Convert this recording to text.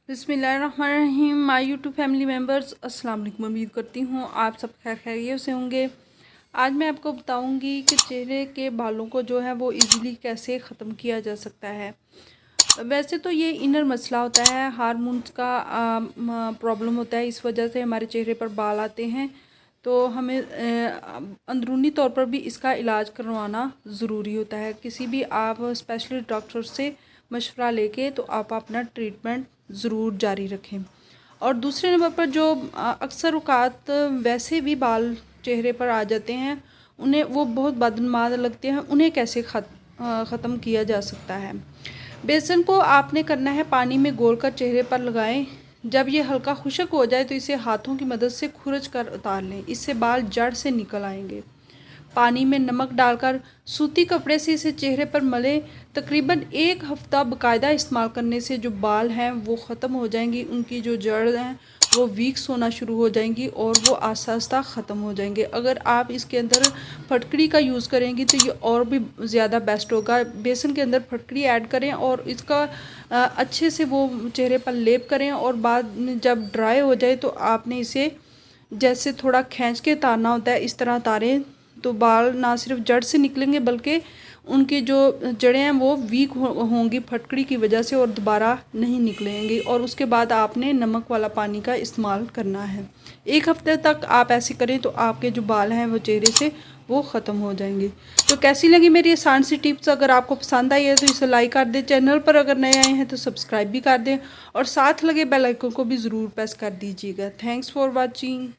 बिस्मिल्लाहिर्रहमानिर्रहीम। My YouTube family members, अस्सलाम वालेकुम। उम्मीद करती हूँ आप सब खैर खैरियत से होंगे। आज मैं आपको बताऊंगी कि चेहरे के बालों को जो है वो इजीली कैसे ख़त्म किया जा सकता है। वैसे तो ये इनर मसला होता है, हार्मोन्स का प्रॉब्लम होता है, इस वजह से हमारे चेहरे पर बाल आते हैं। तो हमें अंदरूनी तौर पर भी इसका इलाज करवाना ज़रूरी होता है। किसी भी आप स्पेशलिस्ट डॉक्टर से मशवरा लेके तो आप अपना ट्रीटमेंट ज़रूर जारी रखें। और दूसरे नंबर पर जो अक्सर औक़ात वैसे भी बाल चेहरे पर आ जाते हैं, उन्हें वो बहुत बदनुमा लगते हैं, उन्हें कैसे ख़त्म किया जा सकता है। बेसन को आपने करना है पानी में घोल कर चेहरे पर लगाएं। जब ये हल्का खुश्क हो जाए तो इसे हाथों की मदद से खुरच कर उतार लें, इससे बाल जड़ से निकल आएंगे। पानी में नमक डालकर सूती कपड़े से इसे चेहरे पर मलें। तकरीबन 1 हफ़्ता बाकायदा इस्तेमाल करने से जो बाल हैं वो ख़त्म हो जाएंगी, उनकी जो जड़ हैं वो वीक्स होना शुरू हो जाएंगी और वो आस्ता आस्ता ख़त्म हो जाएंगे। अगर आप इसके अंदर फटकड़ी का यूज़ करेंगी तो ये और भी ज़्यादा बेस्ट होगा। बेसन के अंदर फटकड़ी ऐड करें और इसका अच्छे से वो चेहरे पर लेप करें और बाद में जब ड्राई हो जाए तो आपने इसे जैसे थोड़ा खींच के तारना होता है, इस तरह तारें तो बाल ना सिर्फ जड़ से निकलेंगे बल्कि उनकी जो जड़ें हैं वो वीक होंगी फटकड़ी की वजह से और दोबारा नहीं निकलेंगी। और उसके बाद आपने नमक वाला पानी का इस्तेमाल करना है। 1 हफ़्ते तक आप ऐसे करें तो आपके जो बाल हैं वो चेहरे से वो ख़त्म हो जाएंगे। तो कैसी लगी मेरी आसान सी टिप्स? अगर आपको पसंद आई है तो इसे लाइक कर दें, चैनल पर अगर नए आए हैं तो सब्सक्राइब भी कर दें और साथ लगे बेल आइकन को भी ज़रूर प्रेस कर दीजिएगा। Thanks for watching.